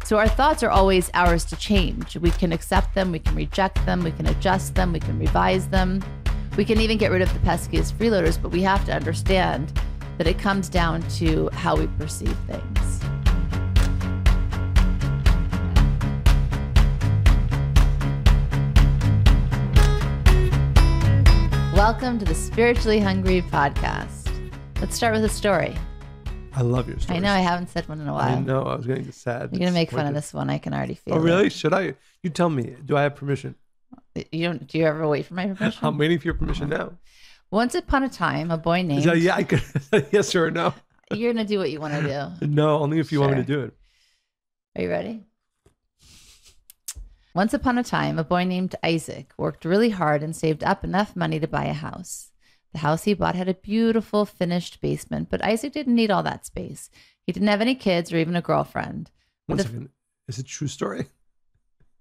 So our thoughts are always ours to change. We can accept them, we can reject them, we can adjust them, we can revise them. We can even get rid of the peskiest freeloaders, but we have to understand that it comes down to how we perceive things. Welcome to the Spiritually Hungry podcast. Let's start with a story. I love your stories. I know I haven't said one in a while. I know. I was getting sad. You're going to make fun of this one. I can already feel it. Oh, really? Should I? You tell me. Do I have permission? You don't? Do you ever wait for my permission? I'm waiting for your permission now. Once upon a time, a boy named... Yeah, I could. Yes or no? You're going to do what you want to do. No, only if you want me to do it. Are you ready? Once upon a time, a boy named Isaac worked really hard and saved up enough money to buy a house. The house he bought had a beautiful finished basement, but Isaac didn't need all that space. He didn't have any kids or even a girlfriend. One second. Is it a true story?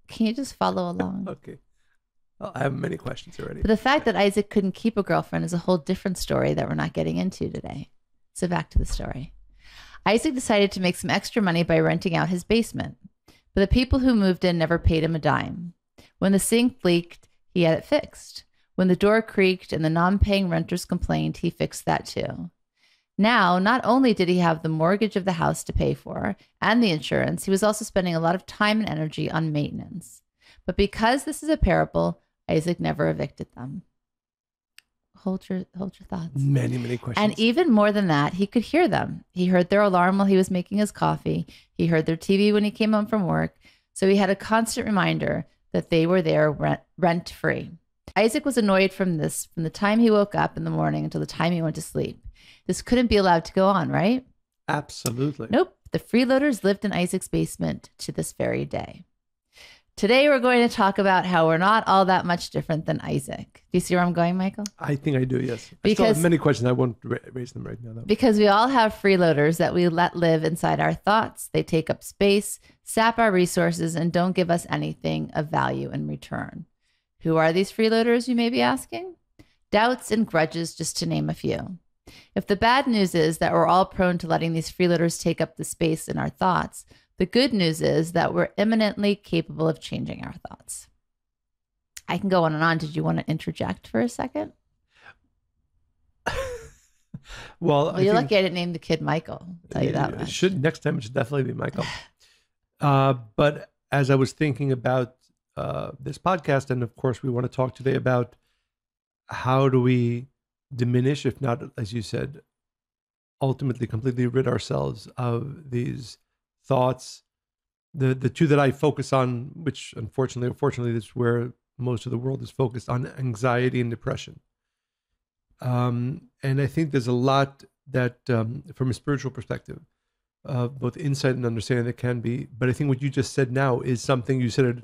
Can you just follow along? Okay. Well, I have many questions already. But the fact that Isaac couldn't keep a girlfriend is a whole different story that we're not getting into today. So back to the story. Isaac decided to make some extra money by renting out his basement. But the people who moved in never paid him a dime. When the sink leaked, he had it fixed. When the door creaked and the non-paying renters complained, he fixed that too. Now, not only did he have the mortgage of the house to pay for and the insurance, he was also spending a lot of time and energy on maintenance. But because this is a parable, Isaac never evicted them. Hold your thoughts. Many questions. And even more than that, he could hear them. He heard their alarm while he was making his coffee. He heard their TV when he came home from work. So he had a constant reminder that they were there rent-free. Isaac was annoyed from this from the time he woke up in the morning until the time he went to sleep. This couldn't be allowed to go on, right? Absolutely. Nope. The freeloaders lived in Isaac's basement to this very day. Today, we're going to talk about how we're not all that much different than Isaac. Do you see where I'm going, Michael? I think I do, yes. I still have many questions. I won't raise them right now, though. Because we all have freeloaders that we let live inside our thoughts. They take up space, sap our resources, and don't give us anything of value in return. Who are these freeloaders, you may be asking? Doubts and grudges, just to name a few. If the bad news is that we're all prone to letting these freeloaders take up the space in our thoughts, the good news is that we're imminently capable of changing our thoughts. I can go on and on. Did you want to interject for a second? Well, you're lucky I didn't name the kid Michael. I'll tell you that much. Next time it should definitely be Michael. But as I was thinking about this podcast, and of course we want to talk today about how do we diminish, if not, as you said, ultimately completely rid ourselves of these thoughts. The two that I focus on, which unfortunately or fortunately, this is where most of the world is focused on, anxiety and depression. And I think there's a lot that, from a spiritual perspective, both insight and understanding that can be. But I think what you just said now is something you said it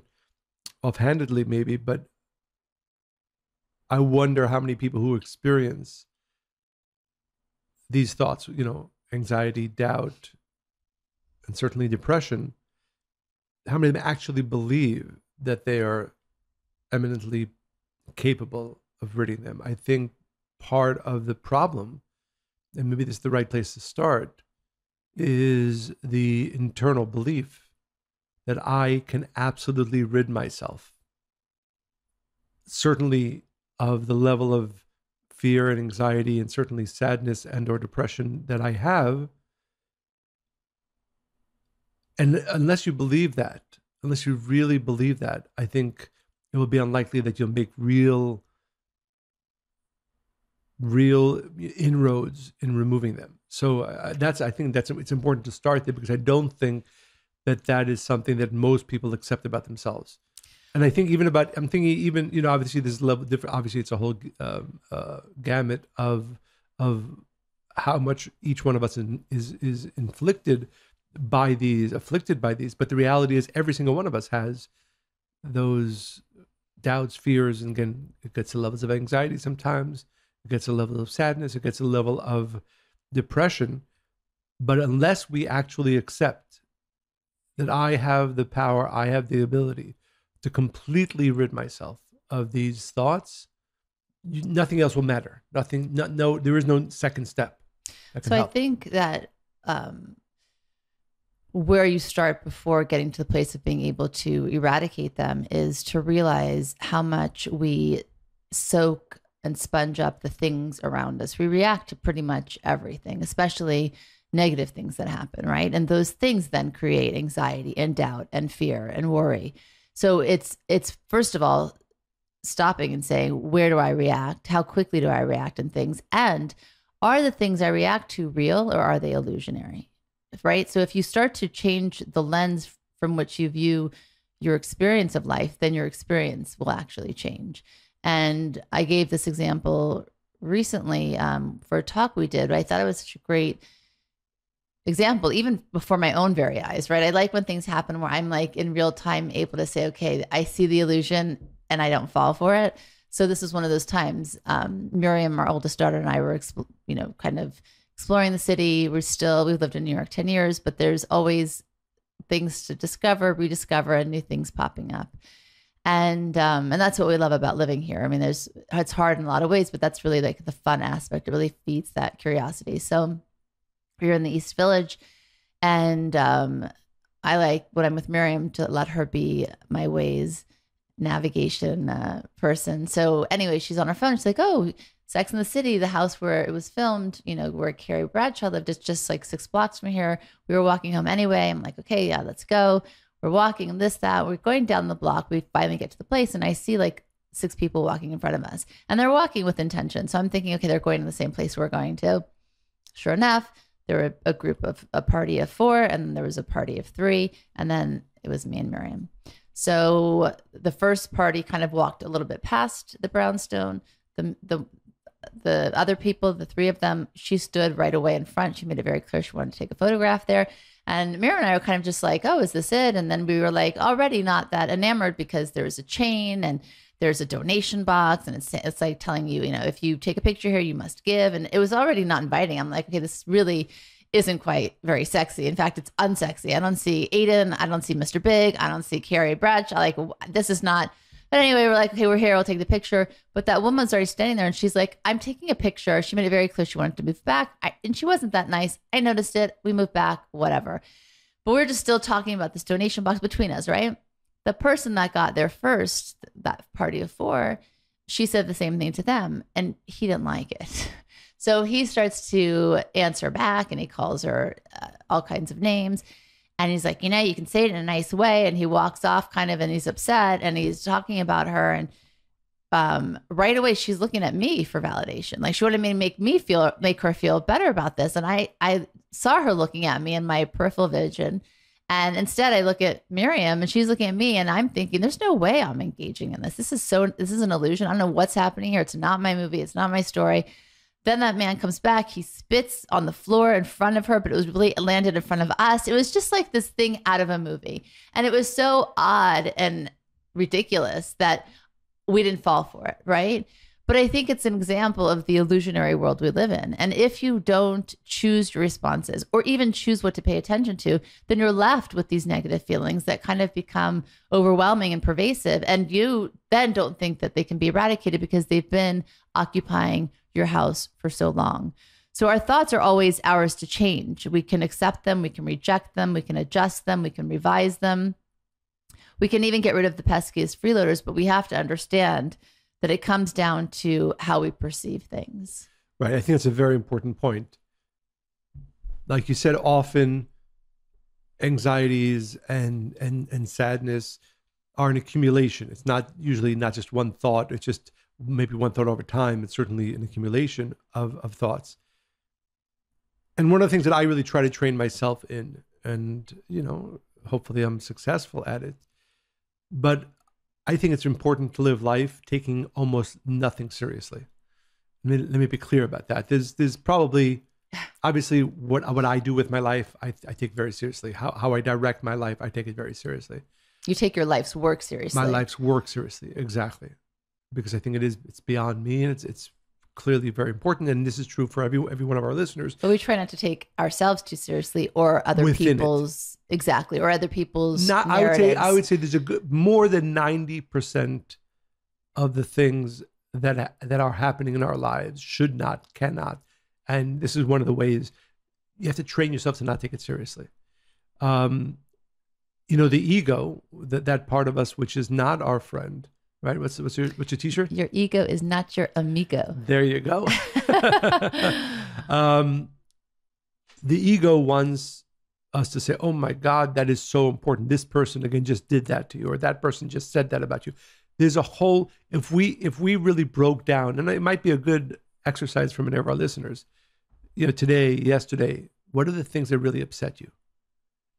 offhandedly, maybe, but I wonder how many people who experience these thoughts, anxiety, doubt, and certainly depression, how many of them actually believe that they are eminently capable of ridding them. I think part of the problem, and maybe this is the right place to start, is the internal belief that I can absolutely rid myself, certainly of the level of fear and anxiety and certainly sadness and or depression that I have. And unless you believe that, unless you really believe that, I think it will be unlikely that you'll make real inroads in removing them. So I think it's important to start there, because I don't think that is something that most people accept about themselves. And I think I'm thinking even, obviously this level different, obviously it's a whole gamut of how much each one of us is afflicted by these. But the reality is every single one of us has those doubts, fears, and again, it gets to levels of anxiety sometimes, it gets to a level of sadness, it gets to a level of depression. But unless we actually accept that I have the power, I have the ability to completely rid myself of these thoughts, nothing else will matter. There is no second step. So I think that where you start before getting to the place of being able to eradicate them is to realize how much we soak and sponge up the things around us. We react to pretty much everything, especially negative things that happen, right? And those things then create anxiety and doubt and fear and worry. So it's first of all stopping and saying, where do I react? How quickly do I react in things? And are the things I react to real, or are they illusionary? Right? So if you start to change the lens from which you view your experience of life, then your experience will actually change. And I gave this example recently for a talk we did, but I thought it was such a great example, even before my own very eyes, right? I like when things happen where I'm like in real time able to say, okay, I see the illusion and I don't fall for it. So this is one of those times. Miriam, our oldest daughter, and I were, kind of exploring the city. We've lived in New York 10 years, but there's always things to discover, rediscover, and new things popping up. And that's what we love about living here. I mean, it's hard in a lot of ways, but that's really like the fun aspect. It really feeds that curiosity. So we're in the East Village, and I like when I'm with Miriam to let her be my Waze navigation person. So anyway, she's on her phone. She's like, oh, Sex and the City, the house where it was filmed, where Carrie Bradshaw lived, is just like 6 blocks from here. We were walking home anyway. I'm like, okay, yeah, let's go. We're walking and that. We're going down the block. We finally get to the place, and I see like 6 people walking in front of us, and they're walking with intention. So I'm thinking, okay, they're going to the same place we're going to. Sure enough, there were a party of 4, and then there was a party of 3, and then it was me and Miriam. So the first party kind of walked a little bit past the brownstone. The other people, the 3 of them, she stood right away in front. She made it very clear she wanted to take a photograph there. And Miriam and I were kind of just like, oh, is this it? And then we were like already not that enamored, because there's a chain and there's a donation box, and it's like telling you, if you take a picture here, you must give. And it was already not inviting. I'm like, okay, this really isn't quite very sexy. In fact, it's unsexy. I don't see Aiden. I don't see Mr. Big. I don't see Carrie Bradshaw. Like, this is not. But anyway, we're like, okay, we're here. We'll take the picture. But that woman's already standing there, and she's like, I'm taking a picture. She made it very clear she wanted to move back. And she wasn't that nice. I noticed it. We moved back, whatever. But we're just still talking about this donation box between us, right? The person that got there first, that party of 4, she said the same thing to them, and he didn't like it. So he starts to answer back, and he calls her all kinds of names. And he's like, you can say it in a nice way. And he walks off kind of, and he's upset, and he's talking about her. And right away, she's looking at me for validation. Like, she wanted me to make her feel better about this. And I saw her looking at me in my peripheral vision. And instead I look at Miriam, and she's looking at me, and I'm thinking, there's no way I'm engaging in this. This is an illusion. I don't know what's happening here. It's not my movie. It's not my story. Then that man comes back. He spits on the floor in front of her, but it landed in front of us. It was just like this thing out of a movie. And it was so odd and ridiculous that we didn't fall for it, right? But I think it's an example of the illusionary world we live in. And if you don't choose your responses, or even choose what to pay attention to, then you're left with these negative feelings that kind of become overwhelming and pervasive. And you then don't think that they can be eradicated, because they've been occupying your house for so long. So our thoughts are always ours to change. We can accept them, we can reject them, we can adjust them, we can revise them. We can even get rid of the peskiest freeloaders, but we have to understand that it comes down to how we perceive things. Right. I think that's a very important point. Like you said, often anxieties and sadness are an accumulation. It's usually not just one thought. It's just maybe one thought over time. It's certainly an accumulation of thoughts. And one of the things that I really try to train myself in, and, hopefully I'm successful at it, but I think it's important to live life taking almost nothing seriously. Let me be clear about that. There's probably, obviously, what I do with my life, I take very seriously. How I direct my life, I take it very seriously. You take your life's work seriously. My life's work seriously, exactly. Because I think it's beyond me, and it's clearly very important. And this is true for every one of our listeners. But we try not to take ourselves too seriously, or other people's, exactly, or other people's narratives. I would say there's more than 90% of the things that are happening in our lives cannot. And this is one of the ways you have to train yourself to not take it seriously. The ego, that part of us which is not our friend, right? What's your t-shirt? Your ego is not your amigo. There you go. The ego wants us to say, oh my God, that is so important. This person again just did that to you, or that person just said that about you. There's a whole, if we really broke down, and it might be a good exercise for many of our listeners, today, yesterday, what are the things that really upset you?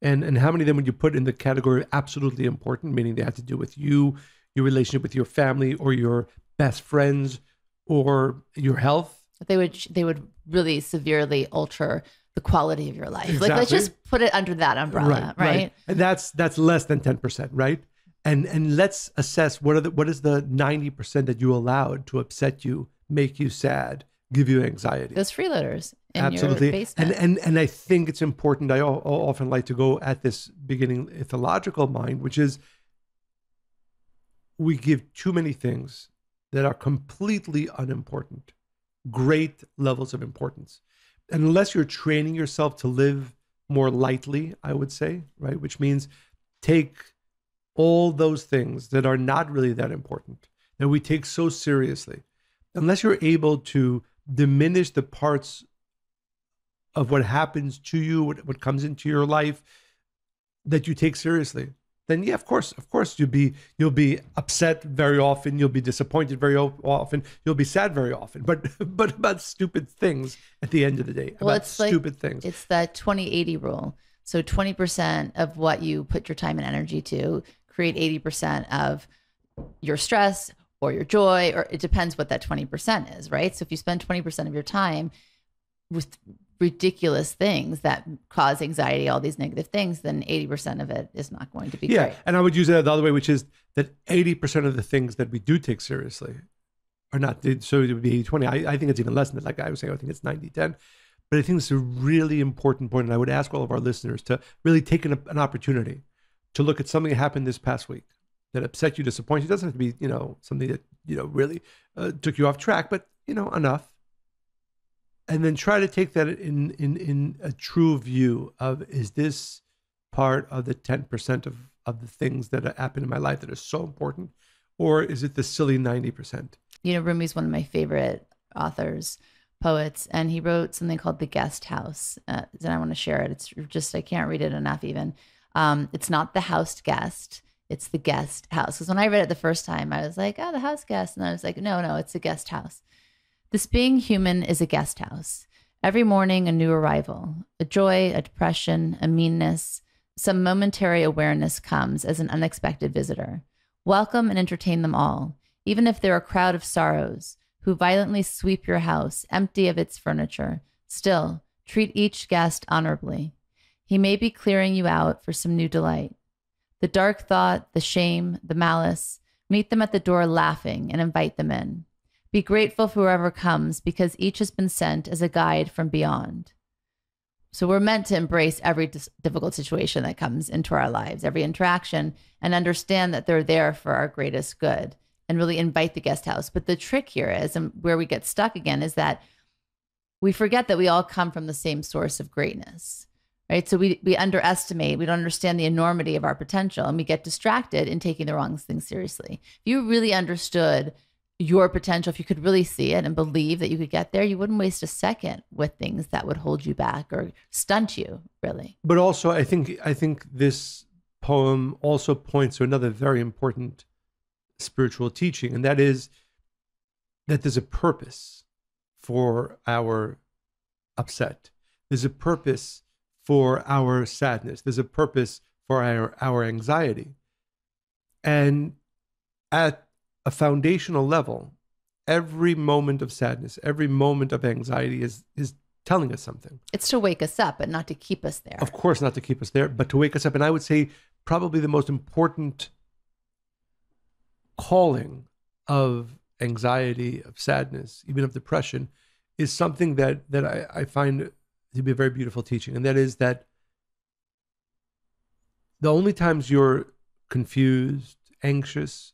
And how many of them would you put in the category of absolutely important, meaning they have to do with you, your relationship with your family, or your best friends, or your health? They would really severely alter the quality of your life. Exactly. Like, let's just put it under that umbrella, right? And that's less than 10%, right? And let's assess what is the 90% that you allowed to upset you, make you sad, give you anxiety. Those freeloaders in Absolutely. your basement. And I think it's important. I often like to go at this beginning ethological mind, which is we give too many things that are completely unimportant, great levels of importance. And unless you're training yourself to live more lightly, I would say, right? Which means take all those things that are not really that important, that we take so seriously. Unless you're able to diminish the parts of what happens to you, what comes into your life that you take seriously, then yeah, of course, you'll be upset very often, you'll be disappointed very often, you'll be sad very often, but about stupid things at the end of the day. Well, about stupid things. It's that 20-80 rule. So 20% of what you put your time and energy to create 80% of your stress or your joy, or it depends what that 20% is, right? So if you spend 20% of your time with ridiculous things that cause anxiety, all these negative things, then 80% of it is not going to be great. And I would use it the other way, which is that 80% of the things that we do take seriously are not, so it would be 80-20. I think it's even less than that. Like I was saying, I think it's 90-10. But I think it's a really important point, and I would ask all of our listeners to really take an opportunity to look at something that happened this past week that upset you, disappointed you. It doesn't have to be, something that, really took you off track, but, enough. And then try to take that in a true view of, is this part of the 10% of the things that happen in my life that are so important? Or is it the silly 90%? Rumi's one of my favorite authors, poets, and he wrote something called The Guest House. And I want to share it. It's just, I can't read it enough even. It's not the house guest. It's the guest house. Because when I read it the first time, I was like, oh, the house guest. And I was like, no, it's a guest house. This being human is a guest house. Every morning, a new arrival, a joy, a depression, a meanness, some momentary awareness comes as an unexpected visitor. Welcome and entertain them all, even if they're a crowd of sorrows who violently sweep your house empty of its furniture. Still, treat each guest honorably. He may be clearing you out for some new delight. The dark thought, the shame, the malice, meet them at the door laughing and invite them in. Be grateful for whoever comes, because each has been sent as a guide from beyond. So we're meant to embrace every difficult situation that comes into our lives, every interaction, and understand that they're there for our greatest good and really invite the guest house. But the trick here is, and where we get stuck again, is that we forget that we all come from the same source of greatness, right? So we underestimate, we don't understand the enormity of our potential, and we get distracted in taking the wrong things seriously. If you really understood your potential, if you could really see it and believe that you could get there, you wouldn't waste a second with things that would hold you back or stunt you, really. But also, I think this poem also points to another very important spiritual teaching, and that is that there's a purpose for our upset. There's a purpose for our sadness. There's a purpose for our anxiety. And at a foundational level, every moment of sadness, every moment of anxiety is telling us something. It's to wake us up, but not to keep us there. Of course, not to keep us there, but to wake us up. And I would say probably the most important calling of anxiety, of sadness, even of depression, is something that I find to be a very beautiful teaching. And that is that the only times you're confused, anxious,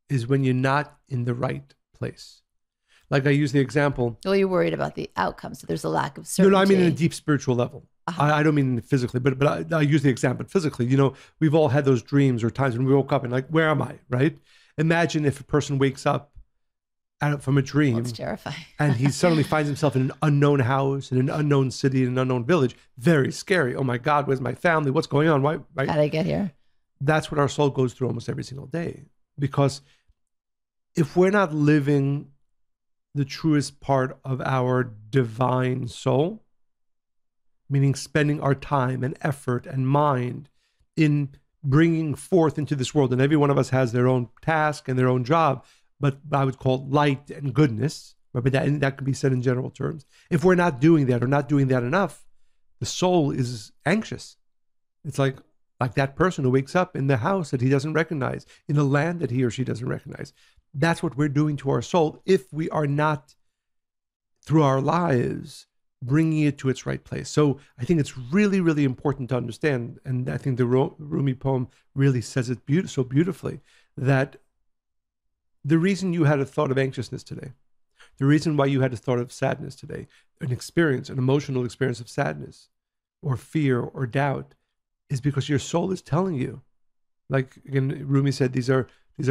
is when you're not in the right place. Like I use the example. Well, you're worried about the outcome, so there's a lack of certainty. No, I mean in a deep spiritual level. I don't mean physically, but I use the example physically. You know, we've all had those dreams or times when we woke up and like, where am I? Right? Imagine if a person wakes up from a dream. Well, it's terrifying. And he suddenly finds himself in an unknown house, in an unknown city, in an unknown village. Very scary. Oh my God, where's my family? What's going on? Why? Right? How did I get here? That's what our soul goes through almost every single day. Because if we're not living the truest part of our divine soul, meaning spending our time and effort and mind in bringing forth into this world, and every one of us has their own task and their own job, but I would call it light and goodness, right? But that can be said in general terms. If we're not doing that or not doing that enough, the soul is anxious. It's like that person who wakes up in the house that he doesn't recognize, in a land that he or she doesn't recognize. That's what we're doing to our soul if we are not, through our lives, bringing it to its right place. So I think it's really, really important to understand, and I think the Rumi poem really says it so beautifully, that the reason you had a thought of anxiousness today, the reason why you had a thought of sadness today, an emotional experience of sadness or fear or doubt, is because your soul is telling you. Like again, Rumi said, these are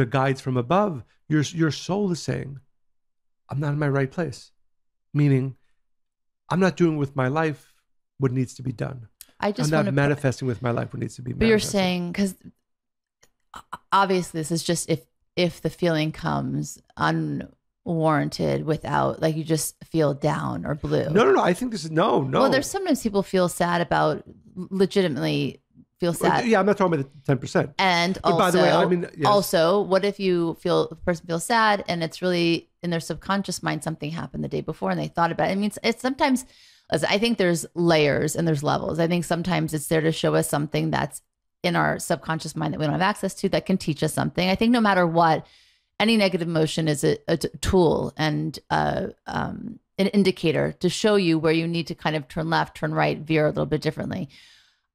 guides from above. Your soul is saying, I'm not in my right place. Meaning, I'm not doing with my life what needs to be done. I'm not manifesting with my life what needs to be manifested. But you're saying, because obviously this is just if the feeling comes unwarranted without, like you just feel down or blue. No. I think this is no. Well, there's sometimes people feel sad about legitimately feel sad. Yeah, I'm not talking about the 10%. And but also, by the way, I mean, yes. Also, what if the person feels sad and it's really in their subconscious mind, something happened the day before and they thought about it. I mean, it's sometimes, I think there's layers and there's levels. I think sometimes it's there to show us something that's in our subconscious mind that we don't have access to, that can teach us something. I think no matter what, any negative emotion is a tool and an indicator to show you where you need to kind of turn left, turn right, veer a little bit differently.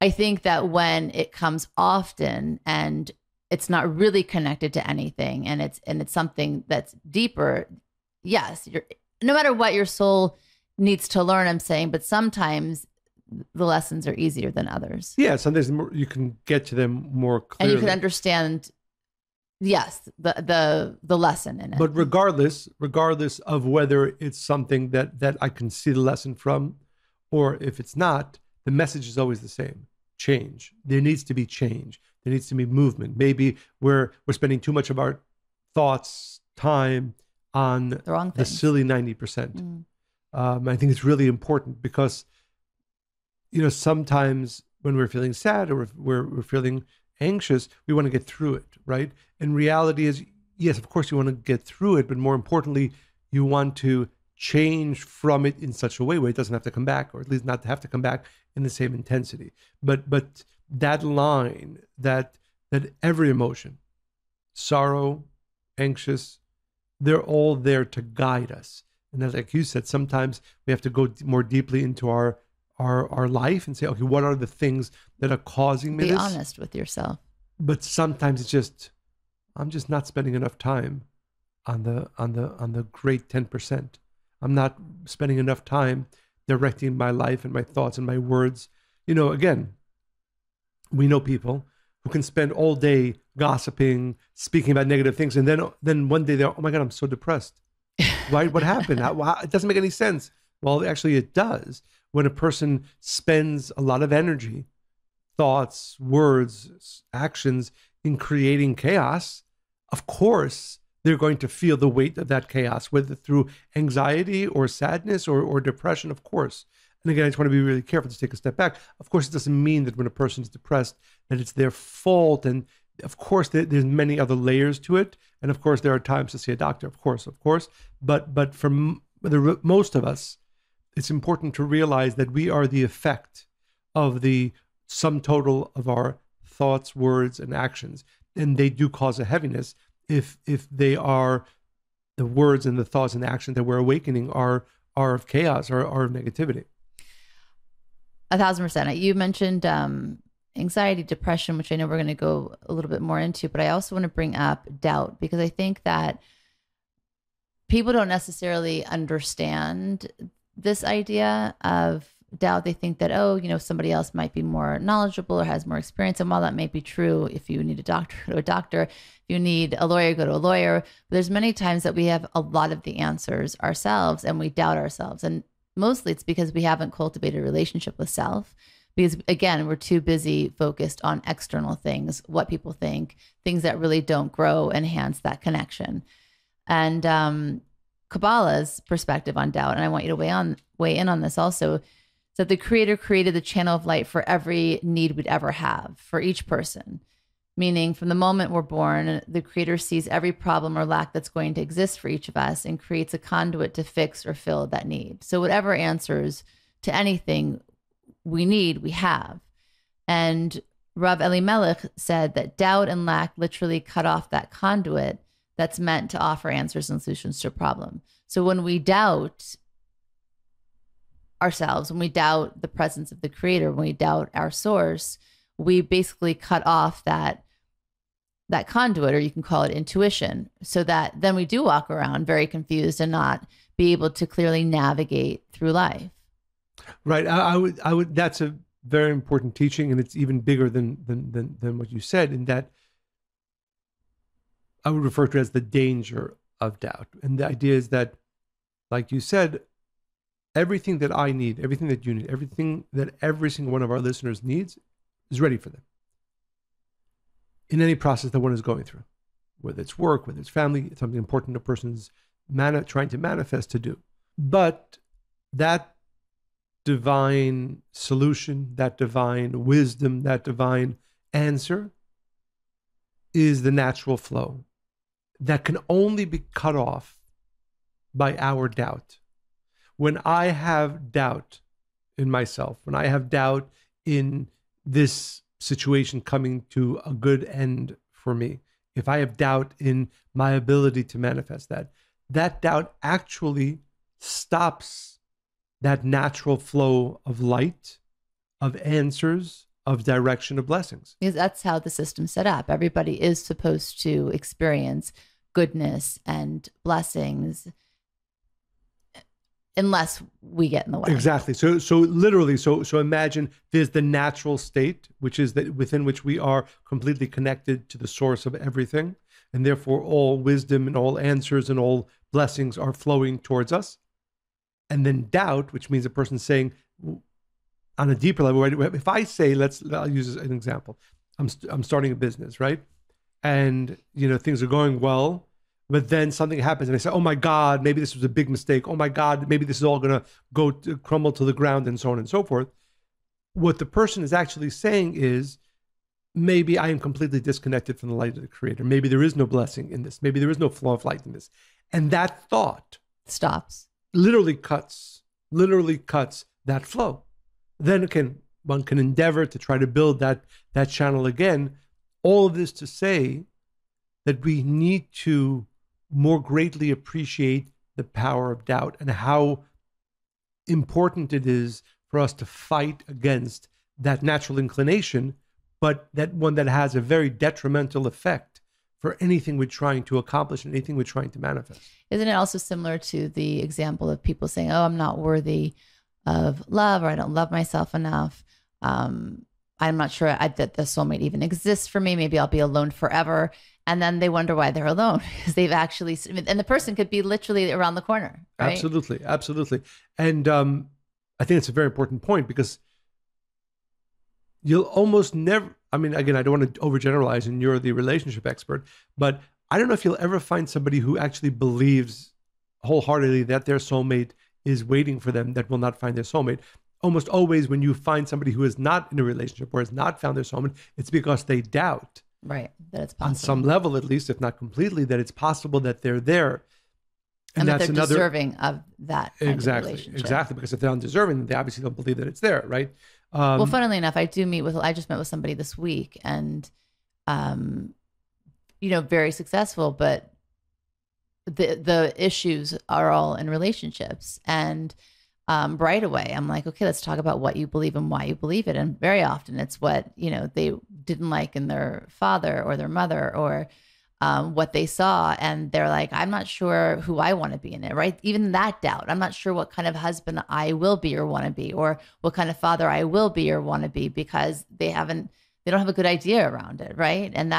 I think that when it comes often and it's not really connected to anything and it's something that's deeper, yes, no matter what your soul needs to learn, I'm saying, but sometimes the lessons are easier than others. Yeah, sometimes you can get to them more clearly. And you can understand, yes, the lesson in it. But regardless of whether it's something that I can see the lesson from, or if it's not, the message is always the same. Change. There needs to be change. There needs to be movement. Maybe we're spending too much of our thoughts, time on the silly 90%. I think it's really important because, sometimes when we're feeling sad or we're feeling anxious, we want to get through it, right? And reality is, yes, of course you want to get through it, but more importantly, you want to change from it in such a way where it doesn't have to come back, or at least not to have to come back in the same intensity. But that line, that every emotion, sorrow, anxious, they're all there to guide us. And as like you said, sometimes we have to go more deeply into our life and say, okay, what are the things that are causing me this? Be honest with yourself. But sometimes it's just, I'm just not spending enough time on the great 10%. I'm not spending enough time directing my life and my thoughts and my words. Again, we know people who can spend all day gossiping, speaking about negative things, and then one day they're, oh my God, I'm so depressed. Why? What happened? It doesn't make any sense. Well, actually it does. When a person spends a lot of energy, thoughts, words, actions in creating chaos, of course, they're going to feel the weight of that chaos, whether through anxiety or sadness or depression, of course. And again, I just want to be really careful to take a step back. Of course, it doesn't mean that when a person is depressed, that it's their fault. And of course, there's many other layers to it. And of course, there are times to see a doctor, of course. But for most of us, it's important to realize that we are the effect of the sum total of our thoughts, words, and actions. And they do cause a heaviness if they are, the words and the thoughts and the actions that we're awakening are of chaos or are of negativity. 1,000%. You mentioned anxiety, depression, which I know we're going to go a little bit more into, but I also want to bring up doubt, because I think that people don't necessarily understand this idea of doubt, they think that, oh, somebody else might be more knowledgeable or has more experience. And while that may be true, if you need a doctor, go to a doctor. If you need a lawyer, go to a lawyer. But there's many times that we have a lot of the answers ourselves and we doubt ourselves. And mostly it's because we haven't cultivated a relationship with self. Because again, we're too busy focused on external things, what people think, things that really don't grow, enhance that connection. And Kabbalah's perspective on doubt, and I want you to weigh in on this also, is that the Creator created the channel of light for every need we'd ever have, for each person. Meaning from the moment we're born, the Creator sees every problem or lack that's going to exist for each of us and creates a conduit to fix or fill that need. So whatever answers to anything we need, we have. And Rav Elimelech said that doubt and lack literally cut off that conduit that's meant to offer answers and solutions to a problem. So when we doubt ourselves, when we doubt the presence of the Creator, when we doubt our source, we basically cut off that conduit, or you can call it intuition, so that then we do walk around very confused and not be able to clearly navigate through life. Right. I would. That's a very important teaching, and it's even bigger than what you said. In that, I would refer to it as the danger of doubt. And the idea is that, like you said, everything that I need, everything that you need, everything that every single one of our listeners needs is ready for them in any process that one is going through, whether it's work, whether it's family, it's something important a person's trying to manifest to do. But that divine solution, that divine wisdom, that divine answer is the natural flow that can only be cut off by our doubt. When I have doubt in myself, when I have doubt in this situation coming to a good end for me, if I have doubt in my ability to manifest that doubt actually stops that natural flow of light, of answers, of direction, of blessings. Because that's how the system's set up. Everybody is supposed to experience goodness and blessings unless we get in the way. Exactly. So literally, so imagine there's the natural state, which is that within which we are completely connected to the source of everything. And therefore all wisdom and all answers and all blessings are flowing towards us. And then doubt, which means a person saying on a deeper level, right? If I say, I'll use an example. I'm starting a business, right? And, things are going well, but then something happens and I say, oh my God, maybe this was a big mistake. Oh my God, maybe this is all going to crumble to the ground, and so on and so forth. What the person is actually saying is, maybe I am completely disconnected from the light of the Creator. Maybe there is no blessing in this. Maybe there is no flow of light in this. And that thought stops. Literally cuts that flow. Then one can endeavor to try to build that channel again. All of this to say that we need to more greatly appreciate the power of doubt and how important it is for us to fight against that natural inclination, but that one that has a very detrimental effect for anything we're trying to accomplish and anything we're trying to manifest. Isn't it also similar to the example of people saying, oh, I'm not worthy of love, or I don't love myself enough. I'm not sure that the soulmate even exists for me. Maybe I'll be alone forever. And then they wonder why they're alone, because they've actually, and the person could be literally around the corner. Right? Absolutely. Absolutely. And I think it's a very important point, because you'll almost never, again, I don't want to overgeneralize, and you're the relationship expert, but I don't know if you'll ever find somebody who actually believes wholeheartedly that their soulmate is waiting for them, that will not find their soulmate. Almost always when you find somebody who is not in a relationship or has not found their soulmate, it's because they doubt. Right, that it's possible. On some level, at least, if not completely, that it's possible that they're there. And that's they're deserving of that kind of relationship. Exactly, because if they're undeserving, they obviously don't believe that it's there, right? Well, funnily enough, I just met with somebody this week, and, very successful, but the issues are all in relationships. And right away, I'm like, okay, let's talk about what you believe and why you believe it. And very often it's what, they didn't like in their father or their mother, or what they saw, and they're like, I'm not sure who I want to be in it, right? Even that doubt. I'm not sure what kind of husband I will be or want to be, or what kind of father I will be or want to be, because they don't have a good idea around it, right? And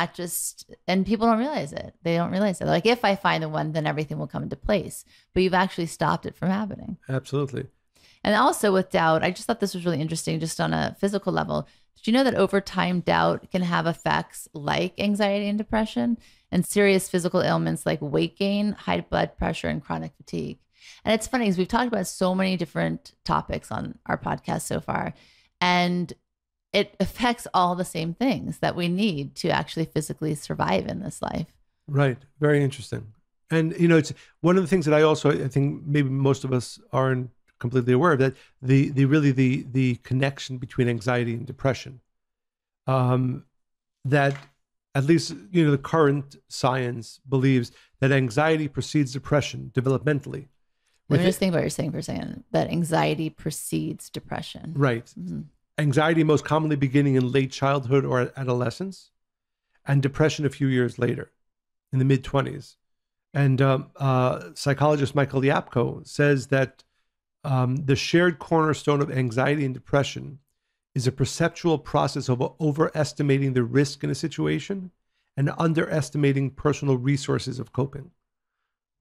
and people don't realize it. They don't realize it. Like, if I find the one, then everything will come into place. But you've actually stopped it from happening. Absolutely. And also with doubt, I just thought this was really interesting, just on a physical level. Did you know that over time, doubt can have effects like anxiety and depression, and serious physical ailments like weight gain, high blood pressure, and chronic fatigue? And it's funny, because we've talked about so many different topics on our podcast so far, and it affects all the same things that we need to actually physically survive in this life. Right. Very interesting. And, it's one of the things that I think maybe most of us aren't completely aware of, that the connection between anxiety and depression, that at least, the current science believes that anxiety precedes depression developmentally. Let me just think about what you're saying for a second, that anxiety precedes depression. Right. Mm-hmm. Anxiety most commonly beginning in late childhood or adolescence, and depression a few years later, in the mid-20s. And psychologist Michael Yapko says that the shared cornerstone of anxiety and depression is a perceptual process of overestimating the risk in a situation and underestimating personal resources of coping,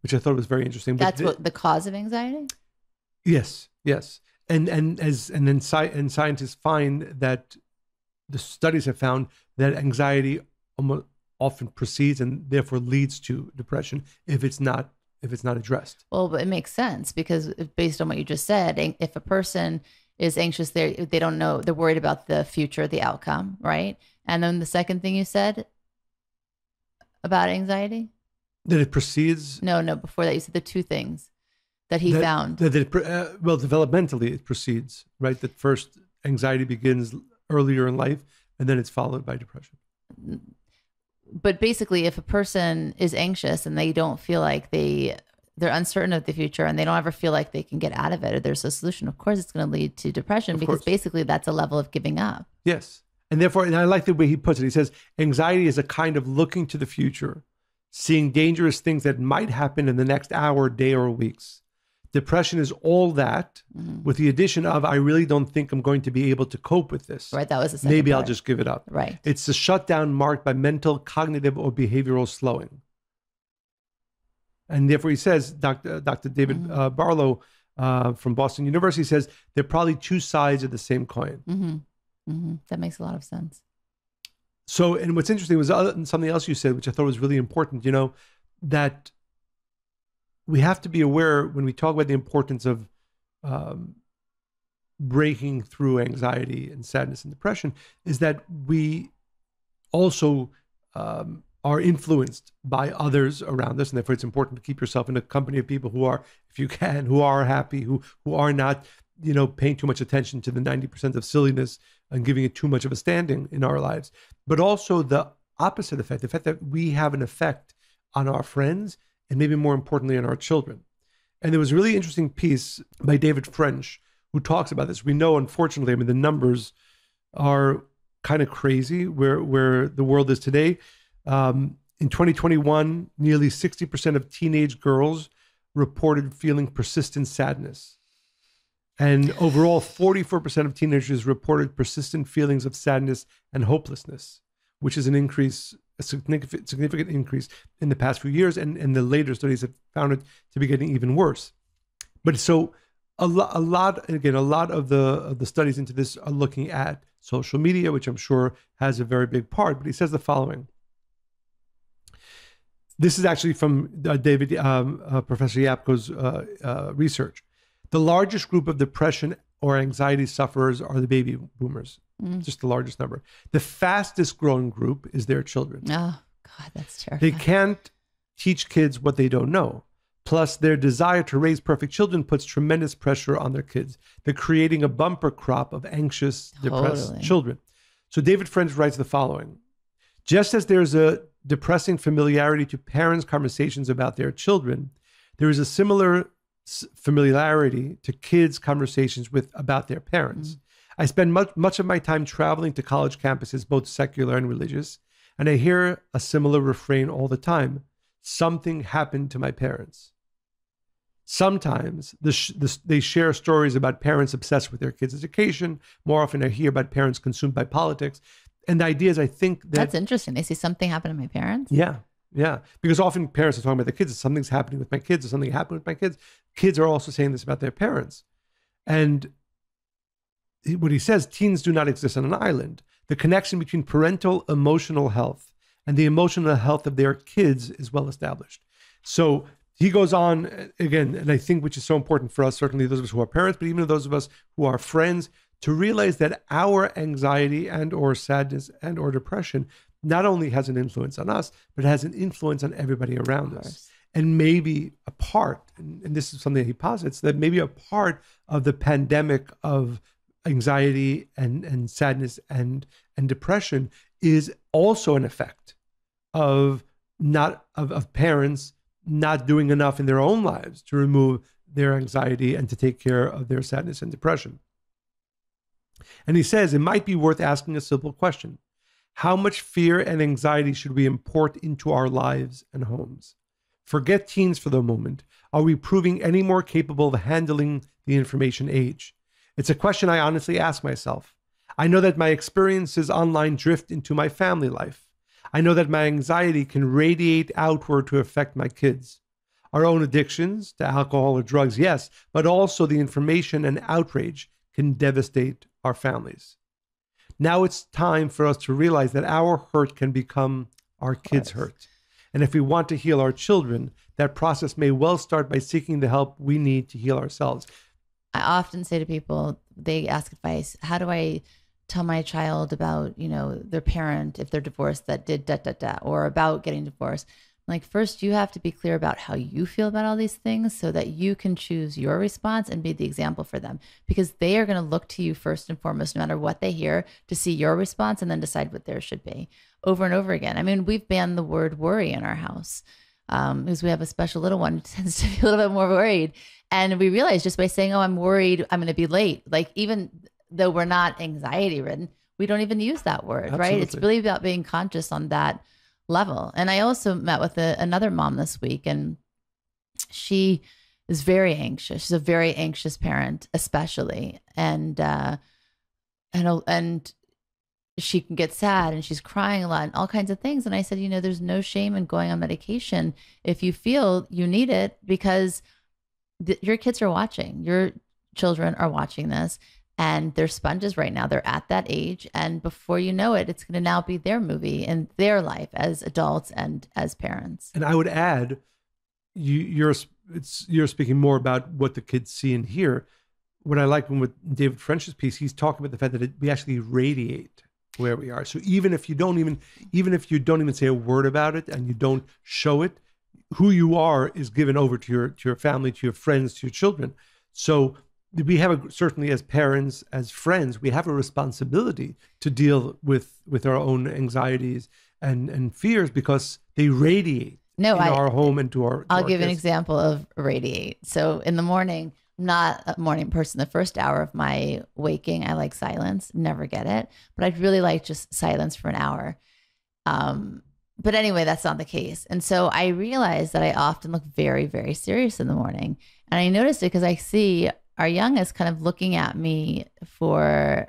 which I thought was very interesting. That's what the cause of anxiety? Yes. And scientists find that the studies have found that anxiety almost often precedes and therefore leads to depression if it's not addressed. Well, but it makes sense, because based on what you just said, if a person is anxious, they don't know, they're worried about the future, the outcome, right? And then the second thing you said about anxiety? That it precedes? No, before that you said the two things that he found. Developmentally it precedes, right? That first anxiety begins earlier in life, and then it's followed by depression. But basically, if a person is anxious and they don't feel like they're uncertain of the future, and they don't ever feel like they can get out of it, or there's a solution, of course it's going to lead to depression, because basically that's a level of giving up. Yes. And therefore, and I like the way he puts it. He says, anxiety is a kind of looking to the future, seeing dangerous things that might happen in the next hour, day, or weeks. Depression is all that, with the addition of, I really don't think I'm going to be able to cope with this. Right, that was the second Maybe part. I'll just give it up. Right. It's a shutdown marked by mental, cognitive, or behavioral slowing. And therefore he says, Dr. David Barlow from Boston University says, they're probably two sides of the same coin. That makes a lot of sense. So, and what's interesting was something else you said, which I thought was really important, that we have to be aware when we talk about the importance of breaking through anxiety and sadness and depression, is that we also are influenced by others around us. And therefore it's important to keep yourself in a company of people who are, if you can, who are happy, who are not, paying too much attention to the 90% of silliness and giving it too much of a standing in our lives. But also the opposite effect, the fact that we have an effect on our friends, and maybe more importantly, on our children. And there was a really interesting piece by David French who talks about this. We know, unfortunately, the numbers are kind of crazy where the world is today. In 2021, nearly 60% of teenage girls reported feeling persistent sadness. And overall, 44% of teenagers reported persistent feelings of sadness and hopelessness, which is a significant increase in the past few years. And the later studies have found it to be getting even worse. But so a lot of the studies into this are looking at social media, which I'm sure has a very big part. But he says the following. This is actually from Professor Yapko's research. The largest group of depression or anxiety sufferers are the baby boomers, just the largest number. The fastest growing group is their children. Oh, God, that's terrifying. They can't teach kids what they don't know. Plus, their desire to raise perfect children puts tremendous pressure on their kids. They're creating a bumper crop of anxious, depressed children. So David French writes the following. Just as there's a depressing familiarity to parents' conversations about their children, there is a similar familiarity to kids' conversations about their parents. I spend much of my time traveling to college campuses, both secular and religious, And I hear a similar refrain all the time. Something happened to my parents. Sometimes they share stories about parents obsessed with their kids' education. More often I hear about parents consumed by politics. And the idea is, I think that's interesting. They say something happened to my parents. Yeah. Yeah. Because often parents are talking about their kids. Something's happening with my kids. Or something happened with my kids. Kids are also saying this about their parents. And what he says, teens do not exist on an island. The connection between parental emotional health and the emotional health of their kids is well established. So he goes on again, and I think which is so important for us, certainly those of us who are parents, but even those of us who are friends, to realize that our anxiety and or sadness and or depression not only has an influence on us, but it has an influence on everybody around us. And maybe a part, and this is something that he posits, that maybe a part of the pandemic of anxiety and sadness and depression is also an effect of parents not doing enough in their own lives to remove their anxiety and to take care of their sadness and depression. And he says it might be worth asking a simple question. How much fear and anxiety should we import into our lives and homes? Forget teens for the moment. Are we proving any more capable of handling the information age? It's a question I honestly ask myself. I know that my experiences online drift into my family life. I know that my anxiety can radiate outward to affect my kids. Our own addictions to alcohol or drugs, yes, but also the information and outrage can devastate our families. Now it's time for us to realize that our hurt can become our kids' hurt. And if we want to heal our children, that process may well start by seeking the help we need to heal ourselves. I often say to people, they ask advice, how do I tell my child about, their parent, if they're divorced, that did or about getting divorced? Like, first you have to be clear about how you feel about all these things so that you can choose your response and be the example for them, because they are going to look to you first and foremost, no matter what they hear, to see your response and then decide what theirs should be over and over again. I mean, we've banned the word worry in our house because we have a special little one who tends to be a little bit more worried. And we realized just by saying, oh, I'm worried, I'm going to be late. Like, even though we're not anxiety ridden, we don't even use that word, Absolutely. Right? It's really about being conscious on that level. And I also met with another mom this week, and she is very anxious. She's a very anxious parent, especially. And she can get sad and she's crying a lot and all kinds of things. And I said, there's no shame in going on medication if you feel you need it, because your kids are watching, your children are watching this, and they're sponges right now. They're at that age. And before you know it, it's going to now be their movie in their life as adults and as parents. And I would add, you're speaking more about what the kids see and hear. What I like with David French's piece, he's talking about the fact that we actually radiate where we are. So even if you don't even say a word about it and you don't show it, who you are is given over to your family, to your friends, to your children. So we have certainly as parents, as friends, we have a responsibility to deal with our own anxieties and fears, because they radiate our home and to our. I'll give an example of radiate. So in the morning, I'm not a morning person. The first hour of my waking, I like silence. Never get it, but I'd really like just silence for an hour. But anyway, that's not the case. And so I realized that I often look very, very serious in the morning, and I noticed it because I see our youngest kind of looking at me for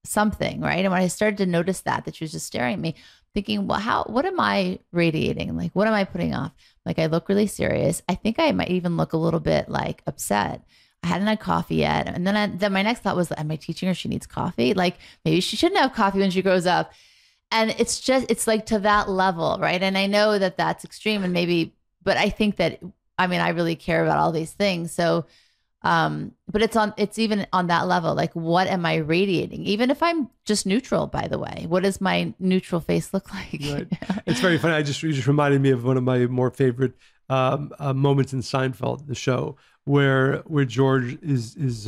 something, right? And when I started to notice that she was just staring at me, thinking, well, what am I radiating? Like, what am I putting off? Like, I look really serious. I think I might even look a little bit like upset. I hadn't had coffee yet. And then my next thought was, am I teaching her she needs coffee? Like, maybe she shouldn't have coffee when she grows up. And it's like to that level, right? And I know that that's extreme, and but I think that, I really care about all these things. So, but it's even on that level. Like, what am I radiating? Even if I'm just neutral, by the way, what does my neutral face look like? Right. It's very funny. You just reminded me of one of my more favorite moments in Seinfeld, the show, where George is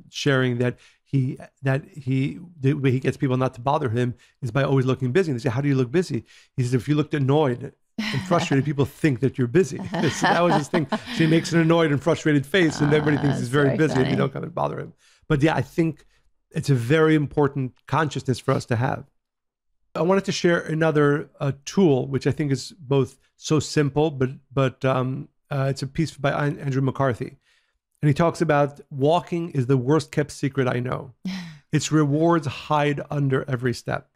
sharing that the way he gets people not to bother him is by always looking busy. And they say, how do you look busy? He says, if you looked annoyed and frustrated, people think that you're busy. So that was his thing. So he makes an annoyed and frustrated face, and everybody thinks he's very busy, funny. And you don't come and bother him. But yeah, I think it's a very important consciousness for us to have. I wanted to share another tool, which I think is both so simple, but it's a piece by Andrew McCarthy. And he talks about walking is the worst kept secret I know. Its rewards hide under every step.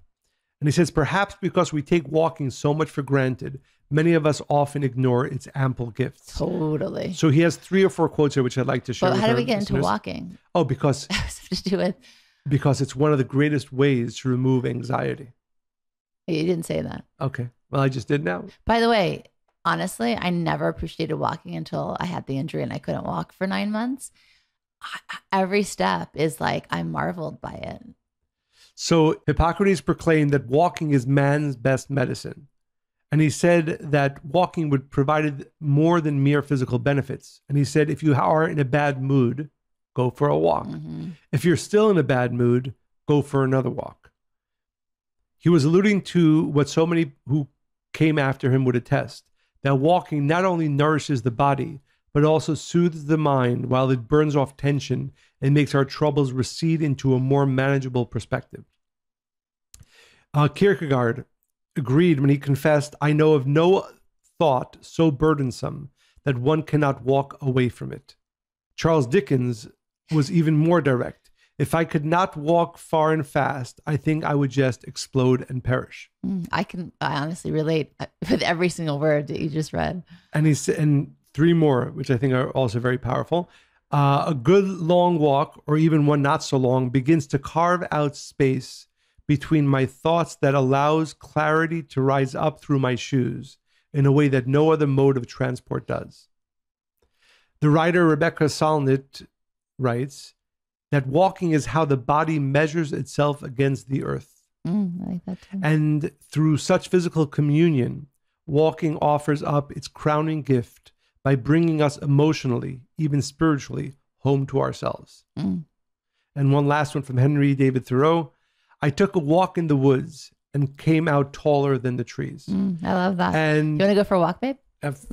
And he says, perhaps because we take walking so much for granted, many of us often ignore its ample gifts. Totally. So he has 3 or 4 quotes here, which I'd like to share. But with how do our we get into listeners. walking? Oh, because to do with. Because it's one of the greatest ways to remove anxiety. You didn't say that. Okay. Well, I just did now. By the way, honestly, I never appreciated walking until I had the injury and I couldn't walk for 9 months. Every step is like, I'm marveled by it. So Hippocrates proclaimed that walking is man's best medicine. And he said that walking would provide more than mere physical benefits. And he said, if you are in a bad mood, go for a walk. Mm-hmm. If you're still in a bad mood, go for another walk. He was alluding to what so many who came after him would attest, that walking not only nourishes the body, but also soothes the mind while it burns off tension and makes our troubles recede into a more manageable perspective. Kierkegaard agreed when he confessed, I know of no thought so burdensome that one cannot walk away from it. Charles Dickens was even more direct. If I could not walk far and fast, I think I would just explode and perish. I honestly relate with every single word that you just read. And he said, and 3 more, which I think are also very powerful. A good long walk, or even one not so long, begins to carve out space between my thoughts that allows clarity to rise up through my shoes in a way that no other mode of transport does. The writer Rebecca Solnit writes that walking is how the body measures itself against the earth. I like that too. And through such physical communion, walking offers up its crowning gift by bringing us emotionally, even spiritually, home to ourselves. And one last one from Henry David Thoreau. I took a walk in the woods and came out taller than the trees. I love that. And you want to go for a walk, babe?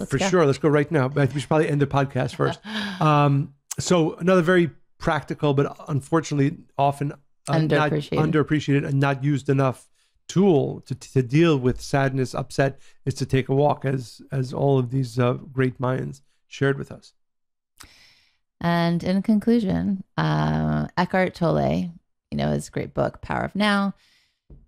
For sure. Let's go right now. But we should probably end the podcast first. So another very practical, but unfortunately often underappreciated and not used enough tool to deal with sadness, upset, is to take a walk, as all of these great minds shared with us. And in conclusion, Eckhart Tolle, his great book, Power of Now,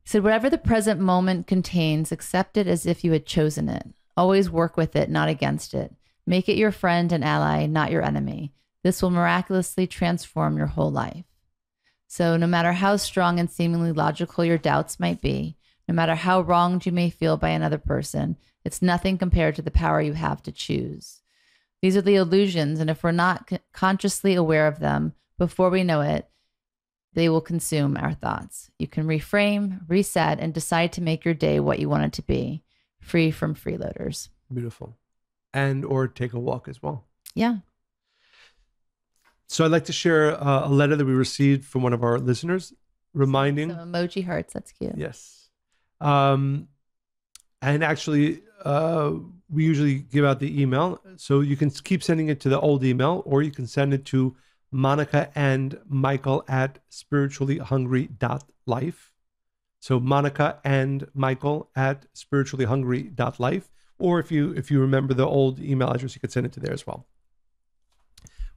said, whatever the present moment contains, accept it as if you had chosen it. Always work with it, not against it. Make it your friend and ally, not your enemy. This will miraculously transform your whole life. So no matter how strong and seemingly logical your doubts might be, no matter how wronged you may feel by another person, it's nothing compared to the power you have to choose. These are the illusions, and if we're not consciously aware of them, before we know it, they will consume our thoughts. You can reframe, reset, and decide to make your day what you want it to be, free from freeloaders. Beautiful. And or take a walk as well. Yeah. So I'd like to share a letter that we received from one of our listeners, reminding... Some emoji hearts, that's cute. Yes. And actually, we usually give out the email. So you can keep sending it to the old email, or you can send it to Monica and Michael at spirituallyhungry.life. So Monica and Michael at spirituallyhungry.life. Or if you remember the old email address, you could send it to there as well.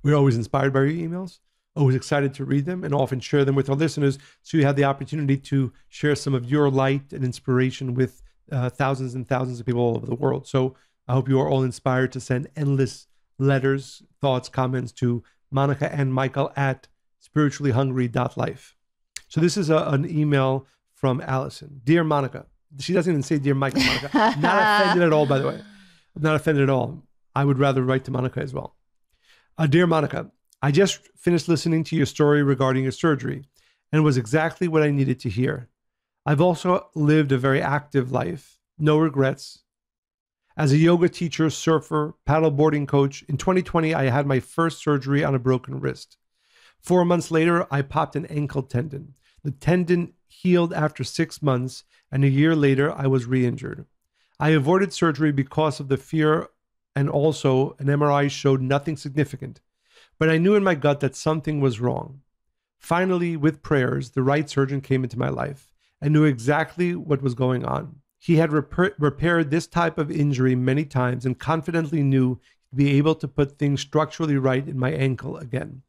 We're always inspired by your emails, always excited to read them, and often share them with our listeners, so you have the opportunity to share some of your light and inspiration with thousands and thousands of people all over the world. So I hope you are all inspired to send endless letters, thoughts, comments to Monica and Michael at spirituallyhungry.life. So this is an email from Allison. Dear Monica. She doesn't even say Dear Michael, Monica. Not offended at all, by the way. I'm not offended at all. I would rather write to Monica as well. Dear Monica, I just finished listening to your story regarding your surgery, and it was exactly what I needed to hear. I've also lived a very active life, no regrets. As a yoga teacher, surfer, paddleboarding coach, in 2020, I had my first surgery on a broken wrist. 4 months later, I popped an ankle tendon. The tendon healed after 6 months, and a year later, I was re-injured. I avoided surgery because of the fear, and also an MRI showed nothing significant. But I knew in my gut that something was wrong. Finally, with prayers, the right surgeon came into my life, and knew exactly what was going on. He had repaired this type of injury many times and confidently knew he'd be able to put things structurally right in my ankle again.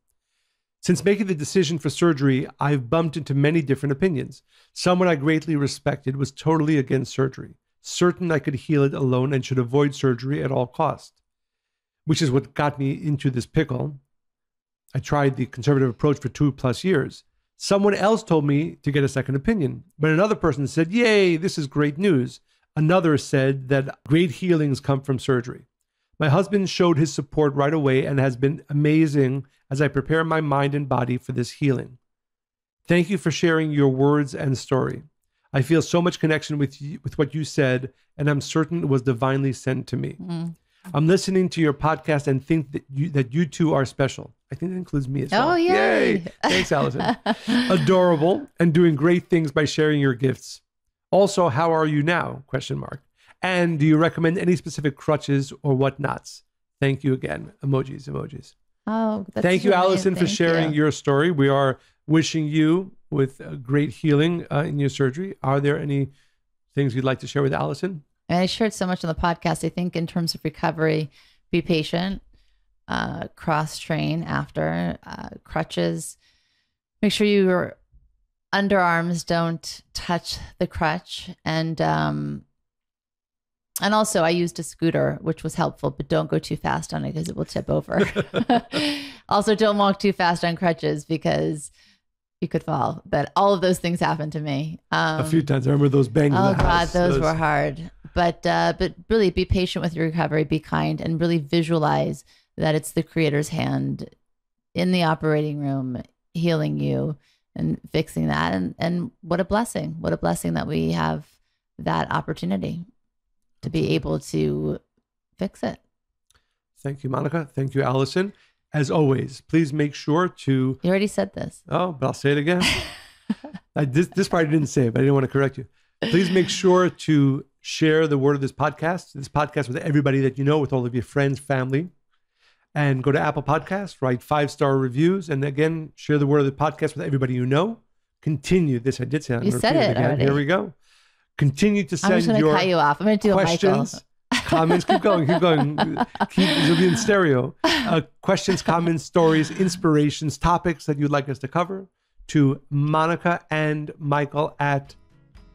Since making the decision for surgery, I've bumped into many different opinions. Someone I greatly respected was totally against surgery, certain I could heal it alone and should avoid surgery at all costs, which is what got me into this pickle. I tried the conservative approach for 2+ years. Someone else told me to get a second opinion, but another person said, yay, this is great news. Another said that great healings come from surgery. My husband showed his support right away and has been amazing as I prepare my mind and body for this healing. Thank you for sharing your words and story. I feel so much connection with what you said, and I'm certain it was divinely sent to me. I'm listening to your podcast and think that you two are special. I think that includes me as well. Oh, yay. Thanks, Allison. Adorable and doing great things by sharing your gifts. Also, how are you now? ? And do you recommend any specific crutches or whatnots? Thank you again. Emojis. Oh, that's Thank you, Allison, for Thank sharing you. your story. We are wishing you with great healing in your surgery. Are there any things you'd like to share with Allison? And I shared so much on the podcast. I think in terms of recovery, be patient, cross-train after, crutches. Make sure your underarms don't touch the crutch. And also I used a scooter, which was helpful, but don't go too fast on it because it will tip over. Also, don't walk too fast on crutches because you could fall. But all of those things happened to me. A few times. I remember those bangs in the house. God, those were hard. But really be patient with your recovery, be kind, and really visualize that it's the Creator's hand in the operating room healing you and fixing that. And what a blessing. What a blessing that we have that opportunity to be able to fix it. Thank you, Monica. Thank you, Allison. As always, please make sure to... You already said this. Oh, but I'll say it again. This part I didn't say, but I didn't want to correct you. Please make sure to share the word of this podcast with everybody that you know, with all of your friends, family. And go to Apple Podcasts, write 5-star reviews. And again, share the word of the podcast with everybody you know. Continue this. I did say it. You said it already. Here we go. Continue to send your questions, I'm just going to cut you off. I'm going to do questions, comments. Keep going. It'll be in stereo. Questions, comments, stories, inspirations, topics that you'd like us to cover to Monica and Michael at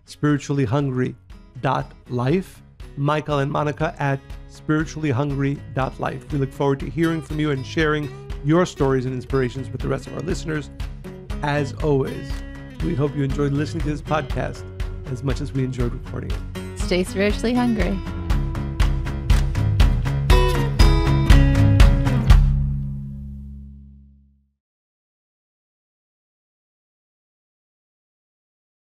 spirituallyhungry.life. Michael and Monica at spirituallyhungry.life. We look forward to hearing from you and sharing your stories and inspirations with the rest of our listeners. As always, we hope you enjoyed listening to this podcast as much as we enjoyed recording it. Stay spiritually hungry.